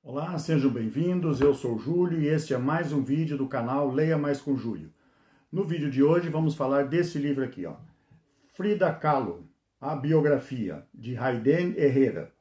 Olá, sejam bem-vindos, eu sou o Júlio e este é mais um vídeo do canal Leia Mais com Júlio. No vídeo de hoje vamos falar desse livro aqui, ó, Frida Kahlo, a biografia, de Hayden Herrera.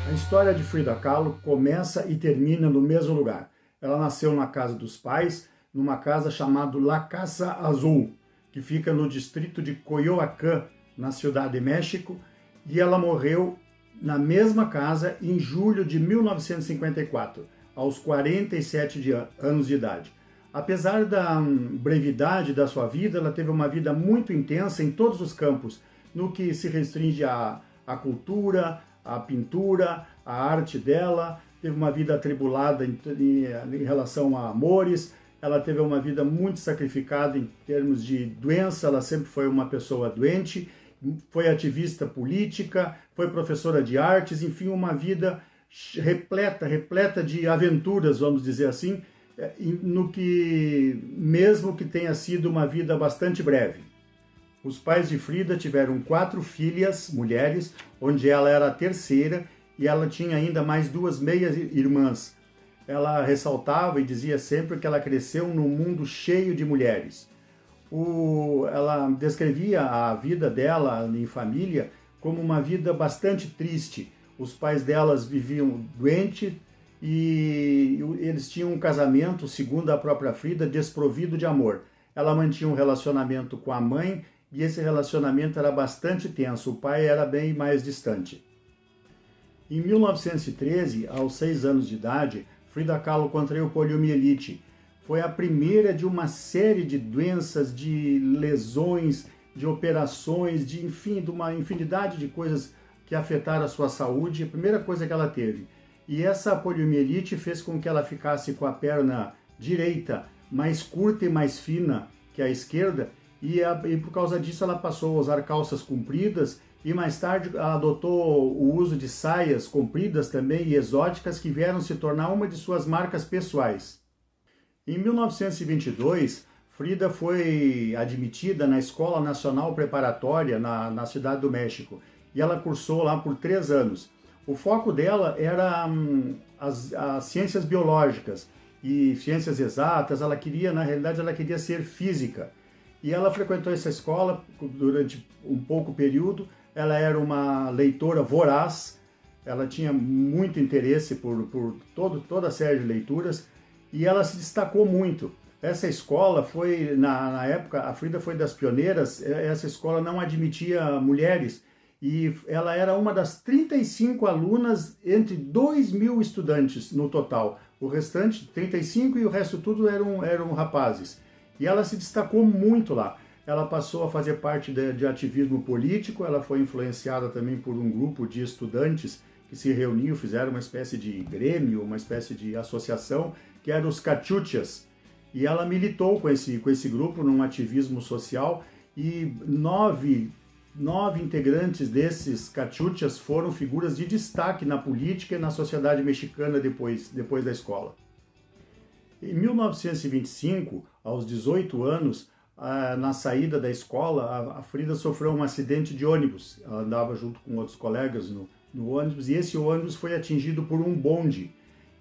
A história de Frida Kahlo começa e termina no mesmo lugar. Ela nasceu na casa dos pais, numa casa chamada La Casa Azul, que fica no distrito de Coyoacán, na Cidade de México, e ela morreu na mesma casa em julho de 1954, aos 47 anos de idade. Apesar da brevidade da sua vida, ela teve uma vida muito intensa em todos os campos, no que se restringe à cultura, à pintura, à arte dela. Teve uma vida atribulada em relação a amores, ela teve uma vida muito sacrificada em termos de doença, ela sempre foi uma pessoa doente, foi ativista política, foi professora de artes, enfim, uma vida repleta de aventuras, vamos dizer assim, no que, mesmo que tenha sido uma vida bastante breve. Os pais de Frida tiveram 4 filhas, mulheres, onde ela era a terceira, e ela tinha ainda mais 2 meias-irmãs. Ela ressaltava e dizia sempre que ela cresceu num mundo cheio de mulheres. Ela descrevia a vida dela em família como uma vida bastante triste. Os pais delas viviam doentes e eles tinham um casamento, segundo a própria Frida, desprovido de amor. Ela mantinha um relacionamento com a mãe e esse relacionamento era bastante tenso. O pai era bem mais distante. Em 1913, aos 6 anos de idade, Frida Kahlo contraiu poliomielite. Foi a primeira de uma série de doenças, de lesões, de operações, de uma infinidade de coisas que afetaram a sua saúde. A primeira coisa que ela teve. E essa poliomielite fez com que ela ficasse com a perna direita mais curta e mais fina que a esquerda, e por causa disso ela passou a usar calças compridas, e mais tarde adotou o uso de saias compridas também e exóticas, que vieram se tornar uma de suas marcas pessoais. Em 1922, Frida foi admitida na Escola Nacional Preparatória na Cidade do México, e ela cursou lá por 3 anos. O foco dela era as ciências biológicas e ciências exatas. Na realidade ela queria ser física. E ela frequentou essa escola durante um pouco período. Ela era uma leitora voraz, ela tinha muito interesse por toda a série de leituras, e ela se destacou muito. Essa escola foi, na época, a Frida foi das pioneiras. Essa escola não admitia mulheres, e ela era uma das 35 alunas entre 2.000 estudantes no total. O restante, 35, e o resto tudo eram rapazes. E ela se destacou muito lá. Ela passou a fazer parte de ativismo político. Ela foi influenciada também por um grupo de estudantes que se reuniam, fizeram uma espécie de grêmio, uma espécie de associação, que eram os Cachuchas. E ela militou com esse grupo num ativismo social, e nove integrantes desses Cachuchas foram figuras de destaque na política e na sociedade mexicana depois da escola. Em 1925, aos 18 anos, na saída da escola, a Frida sofreu um acidente de ônibus. Ela andava junto com outros colegas no ônibus, e esse ônibus foi atingido por um bonde.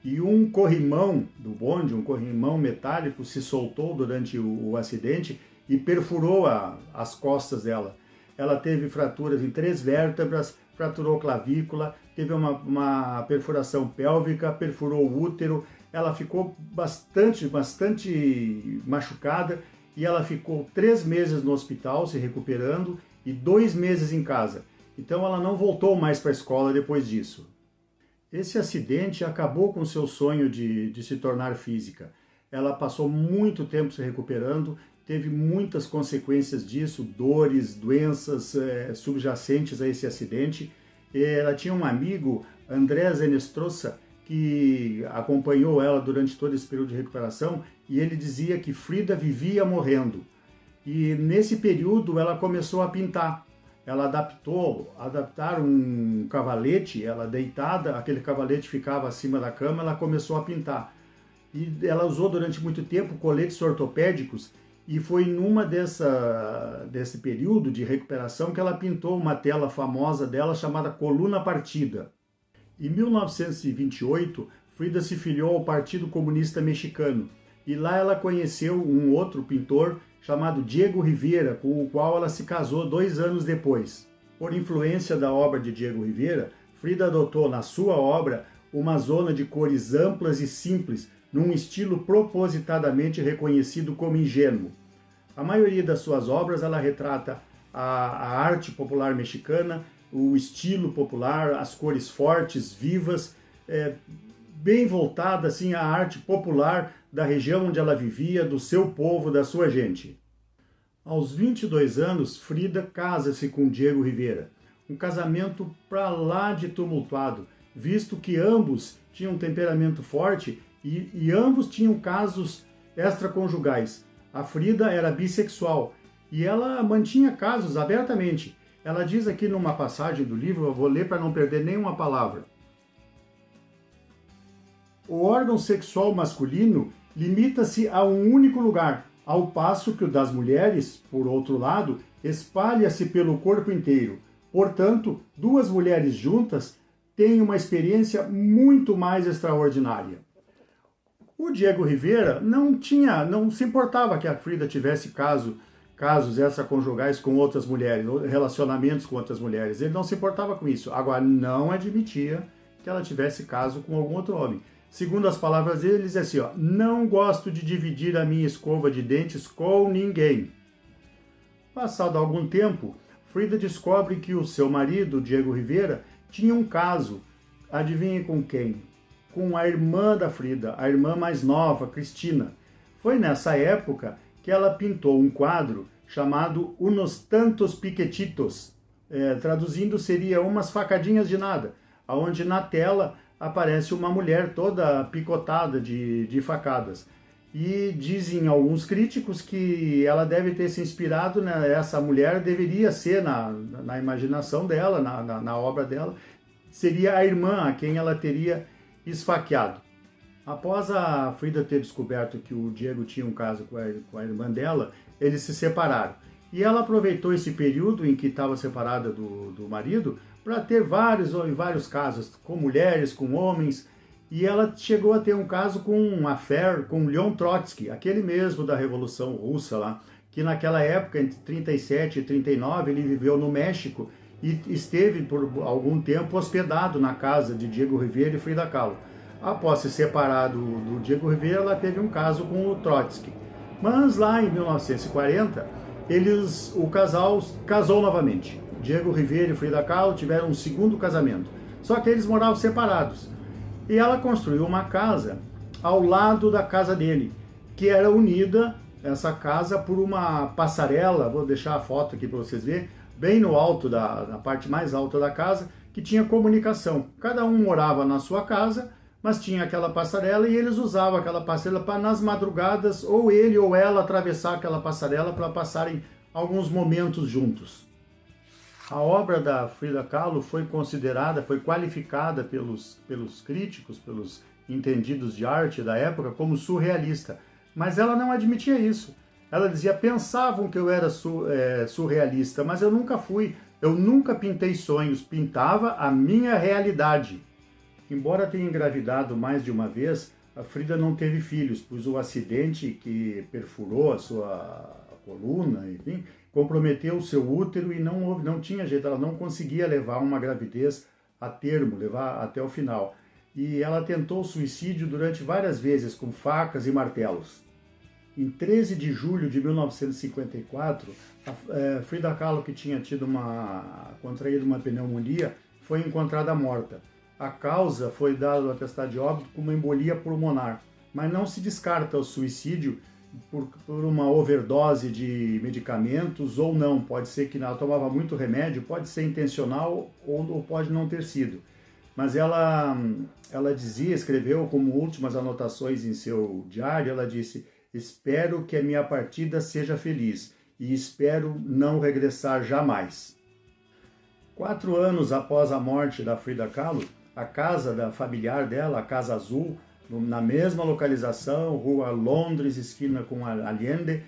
E um corrimão do bonde, um corrimão metálico, se soltou durante o acidente e perfurou as costas dela. Ela teve fraturas em 3 vértebras, fraturou clavícula, teve uma perfuração pélvica, perfurou o útero. Ela ficou bastante machucada, e ela ficou 3 meses no hospital se recuperando e 2 meses em casa. Então ela não voltou mais para a escola depois disso. Esse acidente acabou com seu sonho de se tornar física. Ela passou muito tempo se recuperando, teve muitas consequências disso, dores, doenças subjacentes a esse acidente. Ela tinha um amigo, André Zenestrosa, que acompanhou ela durante todo esse período de recuperação, e ele dizia que Frida vivia morrendo. E nesse período ela começou a pintar. Ela adaptaram um cavalete, ela deitada, aquele cavalete ficava acima da cama, ela começou a pintar. E ela usou durante muito tempo coletes ortopédicos e foi desse período de recuperação que ela pintou uma tela famosa dela chamada Coluna Partida. Em 1928, Frida se filiou ao Partido Comunista Mexicano e lá ela conheceu um outro pintor chamado Diego Rivera, com o qual ela se casou 2 anos depois. Por influência da obra de Diego Rivera, Frida adotou na sua obra uma zona de cores amplas e simples, num estilo propositadamente reconhecido como ingênuo. A maioria das suas obras ela retrata a arte popular mexicana, o estilo popular, as cores fortes, vivas, bem voltada assim, à arte popular da região onde ela vivia, do seu povo, da sua gente. Aos 22 anos, Frida casa-se com Diego Rivera. Um casamento para lá de tumultuado, visto que ambos tinham um temperamento forte e ambos tinham casos extraconjugais. A Frida era bissexual e ela mantinha casos abertamente. Ela diz aqui numa passagem do livro, eu vou ler para não perder nenhuma palavra. O órgão sexual masculino limita-se a um único lugar, ao passo que o das mulheres, por outro lado, espalha-se pelo corpo inteiro. Portanto, 2 mulheres juntas têm uma experiência muito mais extraordinária. O Diego Rivera não se importava que a Frida tivesse casos extraconjugais com outras mulheres, relacionamentos com outras mulheres. Ele não se importava com isso. Agora, não admitia que ela tivesse caso com algum outro homem. Segundo as palavras dele, ele dizia assim, não gosto de dividir a minha escova de dentes com ninguém. Passado algum tempo, Frida descobre que o seu marido, Diego Rivera, tinha um caso. Adivinhe com quem? Com a irmã da Frida, a irmã mais nova, Cristina. Foi nessa época que ela pintou um quadro chamado Unos Tantos Piquetitos. Traduzindo seria umas facadinhas de nada, onde na tela aparece uma mulher toda picotada de facadas. E dizem alguns críticos que ela deve ter se inspirado, essa mulher deveria ser, na imaginação dela, na obra dela, seria a irmã a quem ela teria esfaqueado. Após a Frida ter descoberto que o Diego tinha um caso com a irmã dela, eles se separaram. E ela aproveitou esse período em que estava separada do marido para ter vários casos, com mulheres, com homens, e ela chegou a ter um caso com um affair com Leon Trotsky, aquele mesmo da Revolução Russa lá, que naquela época, entre 37 e 39, ele viveu no México e esteve por algum tempo hospedado na casa de Diego Rivera e Frida Kahlo. Após se separar do Diego Rivera, ela teve um caso com o Trotsky. Mas lá em 1940, o casal casou novamente. Diego Rivera e Frida Kahlo tiveram um segundo casamento. Só que eles moravam separados. E ela construiu uma casa ao lado da casa dele, que era unida, essa casa, por uma passarela, vou deixar a foto aqui para vocês verem, bem no alto, na parte mais alta da casa, que tinha comunicação. Cada um morava na sua casa, mas tinha aquela passarela e eles usavam aquela passarela para, nas madrugadas, ou ele ou ela atravessar aquela passarela para passarem alguns momentos juntos. A obra da Frida Kahlo foi qualificada pelos críticos, pelos entendidos de arte da época, como surrealista. Mas ela não admitia isso. Ela dizia, pensavam que eu era surrealista, mas eu nunca fui. Eu nunca pintei sonhos, pintava a minha realidade. Embora tenha engravidado mais de uma vez, a Frida não teve filhos, pois o acidente que perfurou a sua coluna, enfim, comprometeu o seu útero e não tinha jeito, ela não conseguia levar uma gravidez a termo, levar até o final. E ela tentou suicídio durante várias vezes, com facas e martelos. Em 13 de julho de 1954, a Frida Kahlo, que tinha contraído uma pneumonia, foi encontrada morta. A causa foi dada no atestado de óbito como embolia pulmonar, mas não se descarta o suicídio por uma overdose de medicamentos ou não. Pode ser que ela tomava muito remédio, pode ser intencional ou pode não ter sido. Mas ela escreveu como últimas anotações em seu diário, ela disse: espero que a minha partida seja feliz e espero não regressar jamais. 4 anos após a morte da Frida Kahlo, a casa familiar dela, a Casa Azul, na mesma localização, Rua Londres, esquina com Allende,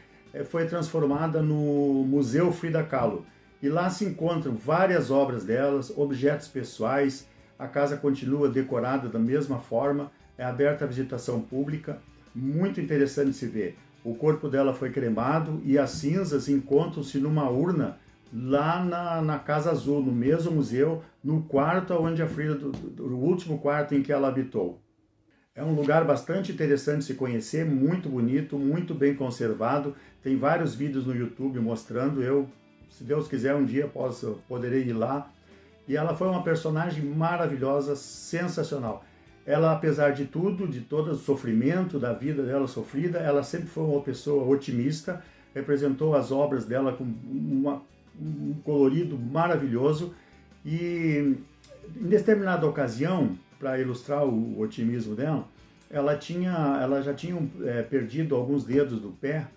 foi transformada no Museu Frida Kahlo. E lá se encontram várias obras delas, objetos pessoais. A casa continua decorada da mesma forma, é aberta à visitação pública, muito interessante se ver. O corpo dela foi cremado e as cinzas encontram-se numa urna lá na Casa Azul, no mesmo museu, no quarto onde a Frida, do último quarto em que ela habitou. É um lugar bastante interessante de se conhecer, muito bonito, muito bem conservado. Tem vários vídeos no YouTube mostrando. Eu, se Deus quiser, um dia poderei ir lá. E ela foi uma personagem maravilhosa, sensacional. Ela, apesar de tudo, de todo o sofrimento da vida dela sofrida, ela sempre foi uma pessoa otimista, representou as obras dela com um colorido maravilhoso. E em determinada ocasião, para ilustrar o otimismo dela, ela já tinha perdido alguns dedos do pé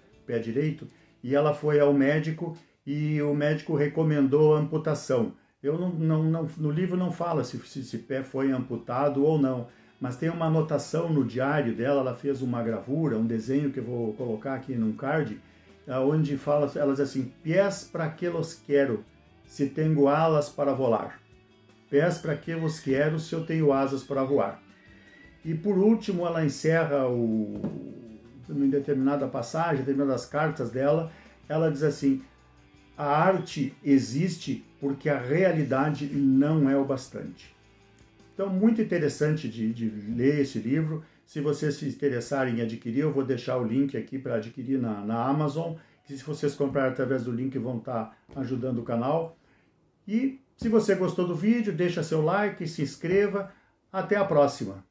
direito, e ela foi ao médico e o médico recomendou a amputação. No livro não fala se esse pé foi amputado ou não, mas tem uma anotação no diário dela, ela fez uma gravura, um desenho que eu vou colocar aqui num card, onde ela diz assim: "Pies para que los quero, se tenho alas para volar. Pés para que vos quero, se eu tenho asas para voar." E por último, ela encerra em determinada passagem, em determinadas cartas dela, ela diz assim: "A arte existe porque a realidade não é o bastante." Então, muito interessante de ler esse livro. Se vocês se interessarem em adquirir, eu vou deixar o link aqui para adquirir na Amazon, que se vocês comprarem através do link vão estar ajudando o canal. E se você gostou do vídeo, deixa seu like, se inscreva. Até a próxima!